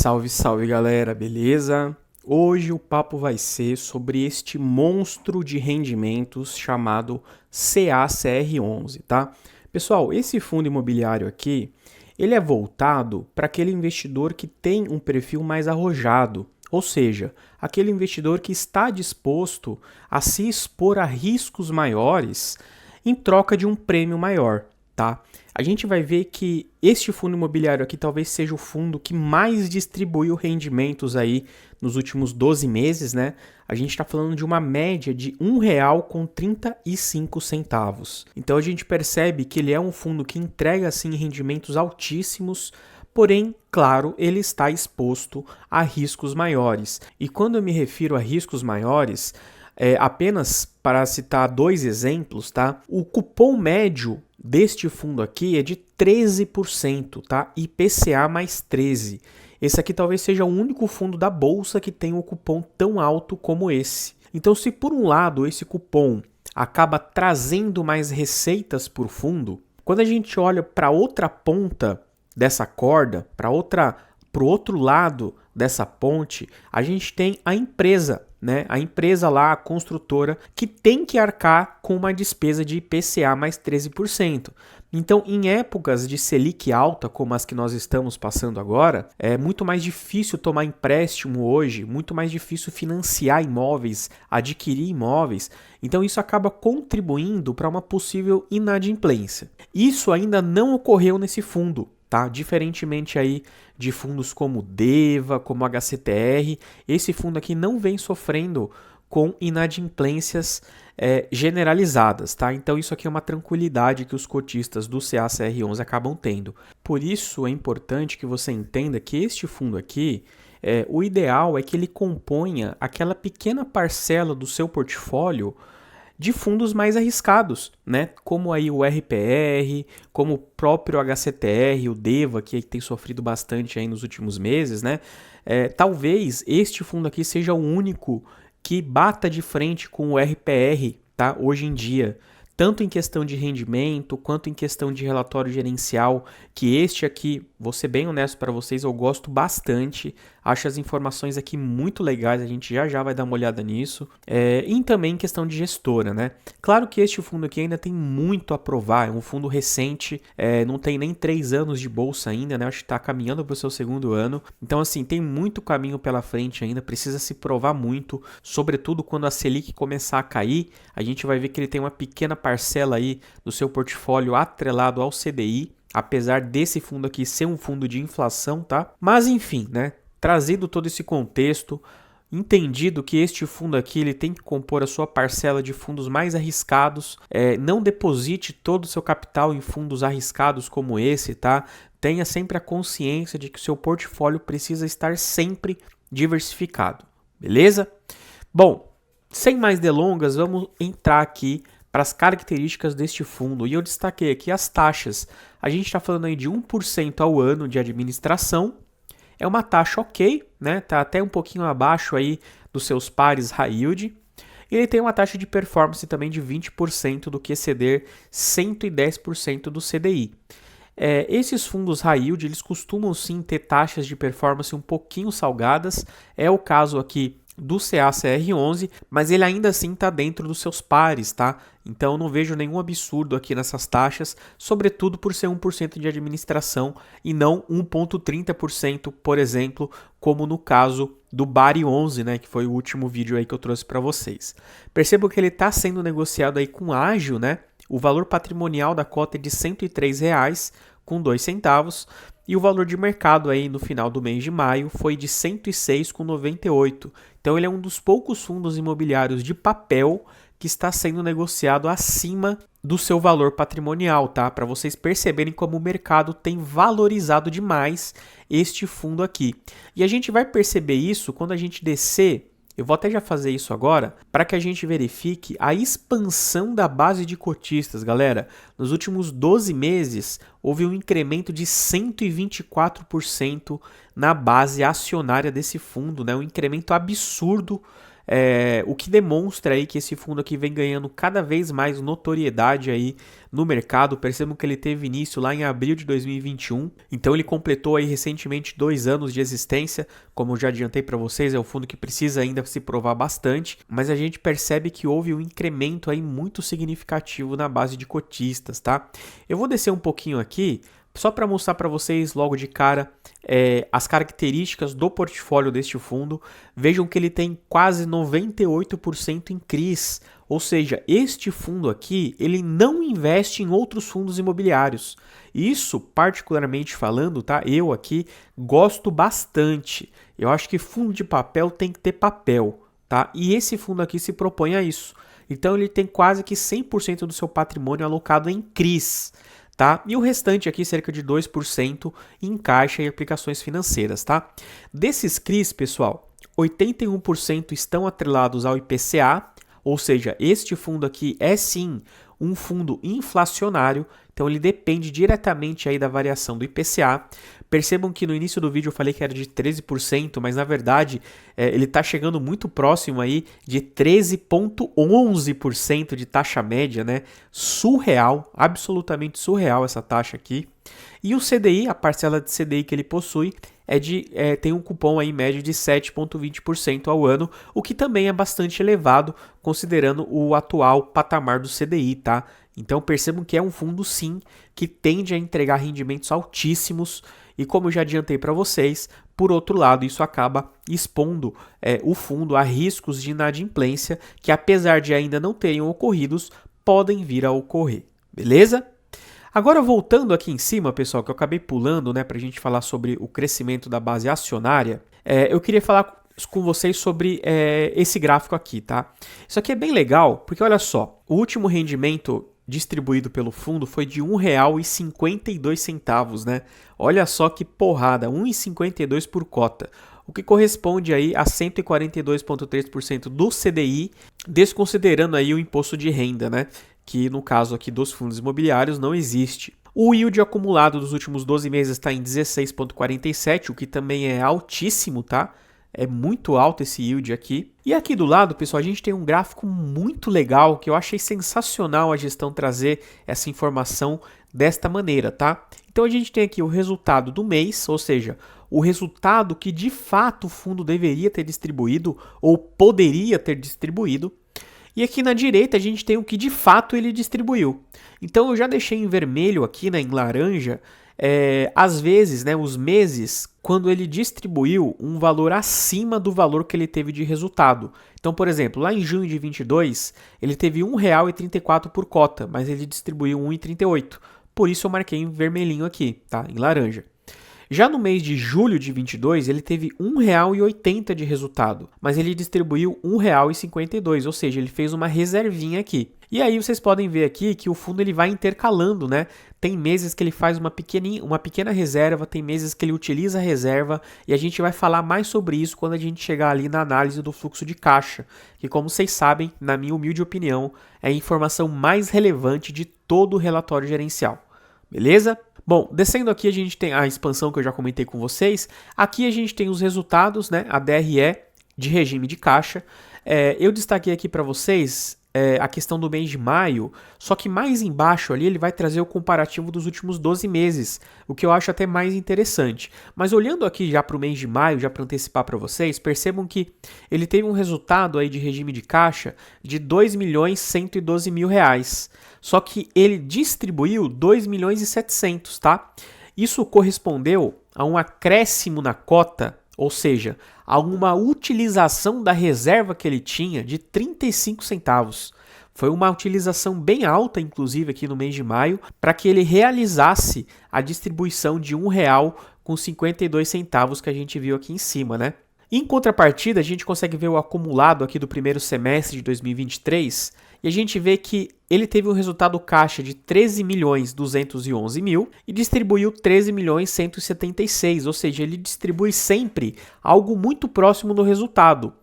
Salve, salve galera, beleza? Hoje o papo vai ser sobre este monstro de rendimentos chamado CACR11, tá? Pessoal, esse fundo imobiliário aqui, ele é voltado para aquele investidor que tem um perfil mais arrojado, ou seja, aquele investidor que está disposto a se expor a riscos maiores em troca de um prêmio maior, tá? A gente vai ver que este fundo imobiliário aqui talvez seja o fundo que mais distribuiu rendimentos aí nos últimos 12 meses, né? A gente está falando de uma média de R$ 1,35. Então a gente percebe que ele é um fundo que entrega assim rendimentos altíssimos, porém, claro, ele está exposto a riscos maiores. E quando eu me refiro a riscos maiores, apenas para citar dois exemplos, tá? O cupom médio deste fundo aqui é de 13%, tá? IPCA mais 13%. Esse aqui talvez seja o único fundo da bolsa que tem um cupom tão alto como esse. Então, se por um lado esse cupom acaba trazendo mais receitas para o fundo, quando a gente olha para outra ponta dessa corda, para o outro lado dessa ponte, a gente tem a empresa, né? A empresa lá, a construtora, que tem que arcar com uma despesa de IPCA mais 13%. Então, em épocas de Selic alta, como as que nós estamos passando agora, é muito mais difícil tomar empréstimo hoje, muito mais difícil financiar imóveis, adquirir imóveis. Então, isso acaba contribuindo para uma possível inadimplência. Isso ainda não ocorreu nesse fundo, tá? Diferentemente aí de fundos como Deva, como HCTR, esse fundo aqui não vem sofrendo com inadimplências generalizadas, tá? Então isso aqui é uma tranquilidade que os cotistas do CACR11 acabam tendo. Por isso é importante que você entenda que este fundo aqui, o ideal é que ele componha aquela pequena parcela do seu portfólio de fundos mais arriscados, né? Como aí o RPR, como o próprio HCTR, o Deva, que tem sofrido bastante aí nos últimos meses, né? Talvez este fundo aqui seja o único que bata de frente com o RPR, tá? Hoje em dia, tanto em questão de rendimento, quanto em questão de relatório gerencial, que este aqui, vou ser bem honesto para vocês, eu gosto bastante, acho as informações aqui muito legais, a gente já vai dar uma olhada nisso, e também em questão de gestora, né? Claro que este fundo aqui ainda tem muito a provar, é um fundo recente, não tem nem 3 anos de bolsa ainda, né? Acho que está caminhando para o seu segundo ano, então assim, tem muito caminho pela frente ainda, precisa se provar muito, sobretudo quando a Selic começar a cair, a gente vai ver que ele tem uma pequena parcela aí do seu portfólio atrelado ao CDI, apesar desse fundo aqui ser um fundo de inflação, tá? Mas enfim, né? Trazido todo esse contexto, entendido que este fundo aqui ele tem que compor a sua parcela de fundos mais arriscados, não deposite todo o seu capital em fundos arriscados como esse, tá? Tenha sempre a consciência de que o seu portfólio precisa estar sempre diversificado, beleza? Bom, sem mais delongas, vamos entrar aqui para as características deste fundo. E eu destaquei aqui as taxas. A gente está falando aí de 1% ao ano de administração. É uma taxa ok, né? Tá até um pouquinho abaixo aí dos seus pares high yield. E ele tem uma taxa de performance também de 20% do que exceder 110% do CDI. Esses fundos high yield, eles costumam sim ter taxas de performance um pouquinho salgadas. É o caso aqui do CACR11, mas ele ainda assim está dentro dos seus pares, tá? Então não vejo nenhum absurdo aqui nessas taxas, sobretudo por ser 1% de administração e não 1,30%, por exemplo, como no caso do BARI11, né, que foi o último vídeo aí que eu trouxe para vocês. Percebo que ele está sendo negociado aí com ágio, né? O valor patrimonial da cota é de R$ 103,02, e o valor de mercado aí no final do mês de maio foi de R$ 106,98. Então ele é um dos poucos fundos imobiliários de papel que está sendo negociado acima do seu valor patrimonial, tá? Para vocês perceberem como o mercado tem valorizado demais este fundo aqui. E a gente vai perceber isso quando a gente descer. Eu vou até já fazer isso agora, para que a gente verifique a expansão da base de cotistas, galera. Nos últimos 12 meses, houve um incremento de 124% na base acionária desse fundo, né? Um incremento absurdo o que demonstra aí que esse fundo aqui vem ganhando cada vez mais notoriedade aí no mercado. Percebam que ele teve início lá em abril de 2021, então ele completou aí recentemente 2 anos de existência. Como eu já adiantei para vocês, é um fundo que precisa ainda se provar bastante, mas a gente percebe que houve um incremento aí muito significativo na base de cotistas, tá? Eu vou descer um pouquinho aqui, só para mostrar para vocês logo de cara as características do portfólio deste fundo. Vejam que ele tem quase 98% em CRIs, ou seja, este fundo aqui ele não investe em outros fundos imobiliários. Isso, particularmente falando, tá? Eu aqui gosto bastante. Eu acho que fundo de papel tem que ter papel, tá? E esse fundo aqui se propõe a isso. Então ele tem quase que 100% do seu patrimônio alocado em CRIs. Tá? E o restante aqui, cerca de 2%, em caixa e aplicações financeiras. Tá? Desses CRIs, pessoal, 81% estão atrelados ao IPCA, ou seja, este fundo aqui é sim um fundo inflacionário, então ele depende diretamente aí da variação do IPCA. Percebam que no início do vídeo eu falei que era de 13%, mas na verdade ele está chegando muito próximo aí de 13,11% de taxa média, né? Surreal, absolutamente surreal essa taxa aqui. E o CDI, a parcela de CDI que ele possui, tem um cupom aí em média de 7,20% ao ano, o que também é bastante elevado, considerando o atual patamar do CDI, tá? Então percebam que é um fundo sim, que tende a entregar rendimentos altíssimos, e como eu já adiantei para vocês, por outro lado, isso acaba expondo o fundo a riscos de inadimplência, que apesar de ainda não terem ocorridos, podem vir a ocorrer, beleza? Agora voltando aqui em cima, pessoal, que eu acabei pulando, né, para a gente falar sobre o crescimento da base acionária, eu queria falar com vocês sobre esse gráfico aqui, tá? Isso aqui é bem legal, porque olha só, o último rendimento distribuído pelo fundo foi de R$ 1,52, né? Olha só que porrada, R$ 1,52 por cota, o que corresponde aí a 142,3% do CDI, desconsiderando aí o imposto de renda, né? Que no caso aqui dos fundos imobiliários não existe. O yield acumulado dos últimos 12 meses está em 16,47, o que também é altíssimo, tá? É muito alto esse yield aqui. E aqui do lado, pessoal, a gente tem um gráfico muito legal, que eu achei sensacional a gestão trazer essa informação desta maneira, tá? Então a gente tem aqui o resultado do mês, ou seja, o resultado que de fato o fundo deveria ter distribuído ou poderia ter distribuído. E aqui na direita a gente tem o que de fato ele distribuiu. Então eu já deixei em vermelho aqui, né, em laranja, às vezes, né, os meses, quando ele distribuiu um valor acima do valor que ele teve de resultado. Então, por exemplo, lá em junho de 22, ele teve R$ 1,34 por cota, mas ele distribuiu R$ 1,38. Por isso eu marquei em vermelhinho aqui, tá? Em laranja. Já no mês de julho de 22, ele teve R$ 1,80 de resultado, mas ele distribuiu R$ 1,52, ou seja, ele fez uma reservinha aqui. E aí vocês podem ver aqui que o fundo ele vai intercalando, né? Tem meses que ele faz uma pequena reserva, tem meses que ele utiliza a reserva, e a gente vai falar mais sobre isso quando a gente chegar ali na análise do fluxo de caixa, que como vocês sabem, na minha humilde opinião, é a informação mais relevante de todo o relatório gerencial. Beleza? Bom, descendo aqui a gente tem a expansão que eu já comentei com vocês. Aqui a gente tem os resultados, né? A DRE de regime de caixa. Eu destaquei aqui para vocês a questão do mês de maio, só que mais embaixo ali ele vai trazer o comparativo dos últimos 12 meses, o que eu acho até mais interessante. Mas olhando aqui já para o mês de maio, já para antecipar para vocês, percebam que ele teve um resultado aí de regime de caixa de R$ 2.112.000. Só que ele distribuiu R$ 2.700.000, tá? Isso correspondeu a um acréscimo na cota, ou seja, a uma utilização da reserva que ele tinha de 35 centavos. Foi uma utilização bem alta, inclusive, aqui no mês de maio, para que ele realizasse a distribuição de R$ 1,52 que a gente viu aqui em cima, né? Em contrapartida, a gente consegue ver o acumulado aqui do primeiro semestre de 2023 e a gente vê que ele teve um resultado caixa de 13.211.000 e distribuiu 13.176.000, ou seja, ele distribui sempre algo muito próximo do resultado.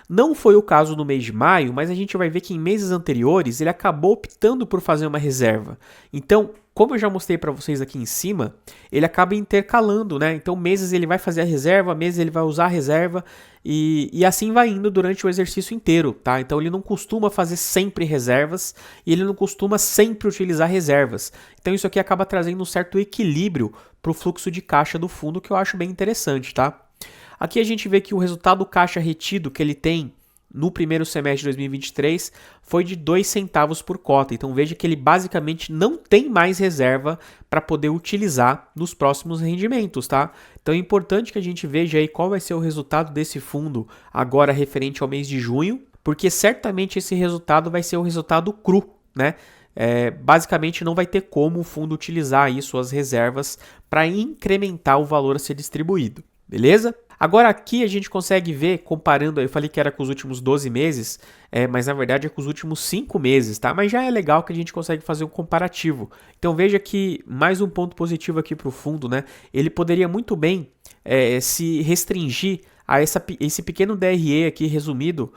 Não foi o caso no mês de maio, mas a gente vai ver que em meses anteriores ele acabou optando por fazer uma reserva. Então, como eu já mostrei para vocês aqui em cima, ele acaba intercalando, né? Então meses ele vai fazer a reserva, meses ele vai usar a reserva e assim vai indo durante o exercício inteiro, tá? Então ele não costuma fazer sempre reservas e ele não costuma sempre utilizar reservas. Então isso aqui acaba trazendo um certo equilíbrio para o fluxo de caixa do fundo, que eu acho bem interessante, tá? Aqui a gente vê que o resultado caixa retido que ele tem no primeiro semestre de 2023 foi de 2 centavos por cota. Então veja que ele basicamente não tem mais reserva para poder utilizar nos próximos rendimentos, tá? Então é importante que a gente veja aí qual vai ser o resultado desse fundo agora referente ao mês de junho, porque certamente esse resultado vai ser o resultado cru, né? Basicamente não vai ter como o fundo utilizar aí suas reservas para incrementar o valor a ser distribuído, beleza? Agora aqui a gente consegue ver, comparando, eu falei que era com os últimos 12 meses, mas na verdade é com os últimos 5 meses, tá? Mas já é legal que a gente consegue fazer um comparativo. Então veja que mais um ponto positivo aqui para o fundo, né? Ele poderia muito bem se restringir a esse pequeno DRE aqui resumido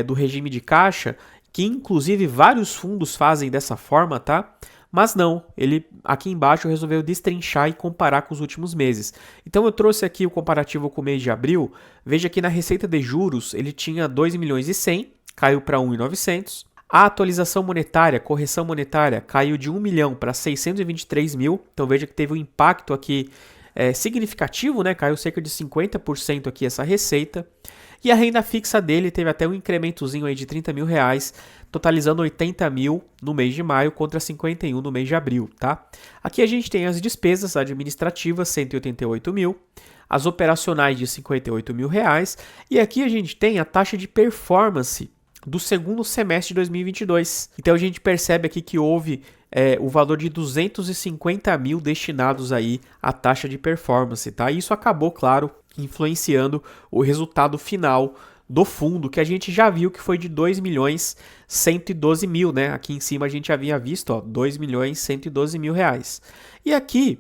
do regime de caixa, que inclusive vários fundos fazem dessa forma, tá? Mas não, ele aqui embaixo resolveu destrinchar e comparar com os últimos meses. Então eu trouxe aqui o comparativo com o mês de abril. Veja que na receita de juros ele tinha 2 milhões e 100, caiu para 1.900. A atualização monetária, correção monetária, caiu de 1 milhão para 623 mil. Então veja que teve um impacto aqui significativo, né? Caiu cerca de 50% aqui essa receita. E a renda fixa dele teve até um incrementozinho aí de 30 mil reais, totalizando 80 mil no mês de maio contra 51 no mês de abril, tá? Aqui a gente tem as despesas administrativas, 188 mil, as operacionais de 58 mil reais, e aqui a gente tem a taxa de performance do segundo semestre de 2022. Então a gente percebe aqui que houve o valor de 250 mil destinados aí à taxa de performance, tá? E isso acabou, claro, influenciando o resultado final do fundo, que a gente já viu que foi de 2 milhões 112 mil, né? Aqui em cima a gente havia visto, ó, 2 milhões 112 mil reais. E aqui,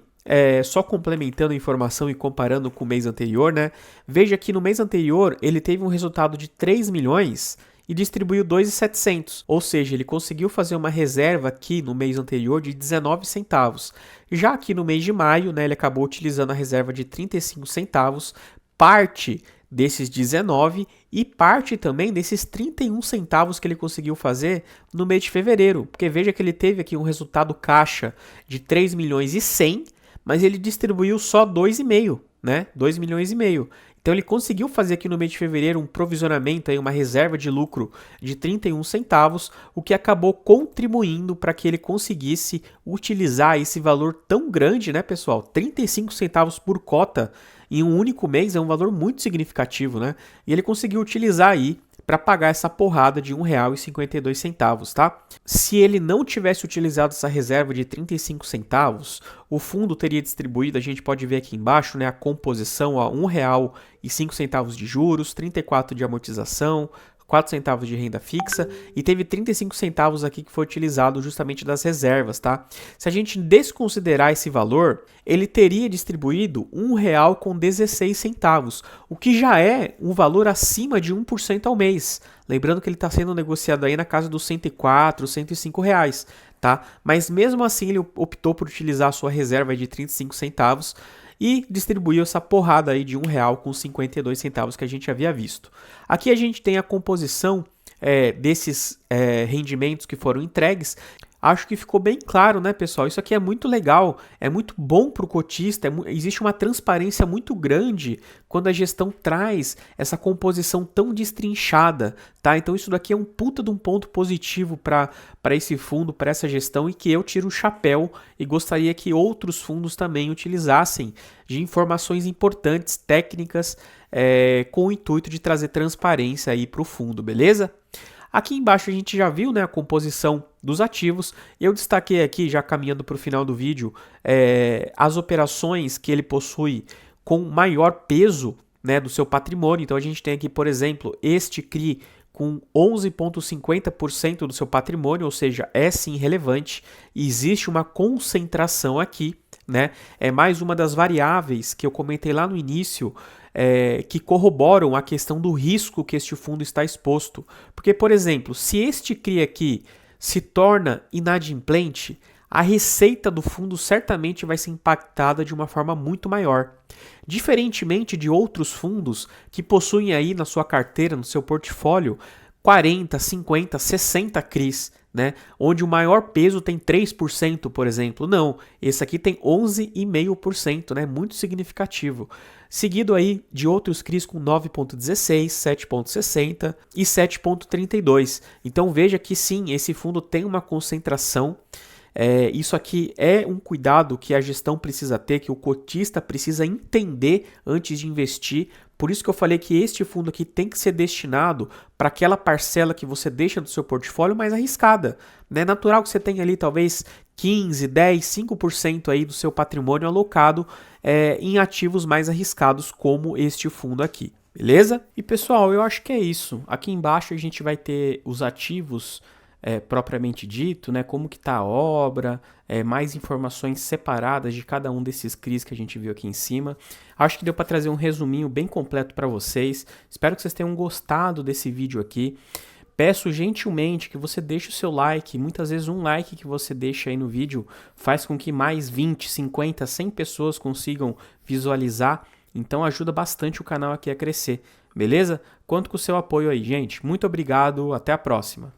só complementando a informação e comparando com o mês anterior, né? Veja que no mês anterior ele teve um resultado de 3 milhões e distribuiu 2.700, ou seja, ele conseguiu fazer uma reserva aqui no mês anterior de 19 centavos. Já aqui no mês de maio, né, ele acabou utilizando a reserva de 35 centavos, parte desses 19 e parte também desses 31 centavos que ele conseguiu fazer no mês de fevereiro, porque veja que ele teve aqui um resultado caixa de 3 milhões e 100, mas ele distribuiu só 2,5, né? 2 milhões e meio. Então ele conseguiu fazer aqui no mês de fevereiro um provisionamento, aí, uma reserva de lucro de 31 centavos, o que acabou contribuindo para que ele conseguisse utilizar esse valor tão grande, né, pessoal? 35 centavos por cota em um único mês é um valor muito significativo, né? E ele conseguiu utilizar aí para pagar essa porrada de R$ 1,52, tá? Se ele não tivesse utilizado essa reserva de 35 centavos, o fundo teria distribuído, a gente pode ver aqui embaixo, né, a composição a R$ 1,05 de juros, 34 de amortização, 4 centavos de renda fixa e teve 35 centavos aqui que foi utilizado justamente das reservas, tá? Se a gente desconsiderar esse valor, ele teria distribuído R$ 1,16, o que já é um valor acima de 1% ao mês. Lembrando que ele está sendo negociado aí na casa dos R$ 104, R$ 105 reais, tá? Mas mesmo assim ele optou por utilizar a sua reserva de 35 centavos e distribuiu essa porrada aí de R$ 1,52 que a gente havia visto. Aqui a gente tem a composição desses rendimentos que foram entregues. Acho que ficou bem claro, né, pessoal? Isso aqui é muito legal, é muito bom para o cotista, existe uma transparência muito grande quando a gestão traz essa composição tão destrinchada, tá? Então isso daqui é um puta de um ponto positivo para esse fundo, para essa gestão, e que eu tiro o chapéu e gostaria que outros fundos também utilizassem de informações importantes, técnicas, com o intuito de trazer transparência aí para o fundo, beleza? Aqui embaixo a gente já viu, né, a composição dos ativos. Eu destaquei aqui, já caminhando para o final do vídeo, as operações que ele possui com maior peso, né, do seu patrimônio. Então a gente tem aqui, por exemplo, este CRI com 11,50% do seu patrimônio, ou seja, é sim relevante. Existe uma concentração aqui, né? É mais uma das variáveis que eu comentei lá no início, que corroboram a questão do risco que este fundo está exposto. Porque, por exemplo, se este CRI aqui se torna inadimplente, a receita do fundo certamente vai ser impactada de uma forma muito maior. Diferentemente de outros fundos que possuem aí na sua carteira, no seu portfólio, 40, 50, 60 CRIs, né? Onde o maior peso tem 3%, por exemplo. Não, esse aqui tem 11,5%, né? Muito significativo. Seguido aí de outros CRIs com 9,16, 7,60 e 7,32. Então veja que sim, esse fundo tem uma concentração. Isso aqui é um cuidado que a gestão precisa ter, que o cotista precisa entender antes de investir. Por isso que eu falei que este fundo aqui tem que ser destinado para aquela parcela que você deixa do seu portfólio mais arriscada. É natural que você tenha ali talvez 15, 10, 5% aí do seu patrimônio alocado em ativos mais arriscados como este fundo aqui. Beleza? E pessoal, eu acho que é isso. Aqui embaixo a gente vai ter os ativos propriamente dito, né, como que está a obra, mais informações separadas de cada um desses CRIs que a gente viu aqui em cima. Acho que deu para trazer um resuminho bem completo para vocês. Espero que vocês tenham gostado desse vídeo aqui. Peço gentilmente que você deixe o seu like. Muitas vezes um like que você deixa aí no vídeo faz com que mais 20, 50, 100 pessoas consigam visualizar. Então ajuda bastante o canal aqui a crescer, beleza? Conto com o seu apoio aí, gente. Muito obrigado, até a próxima.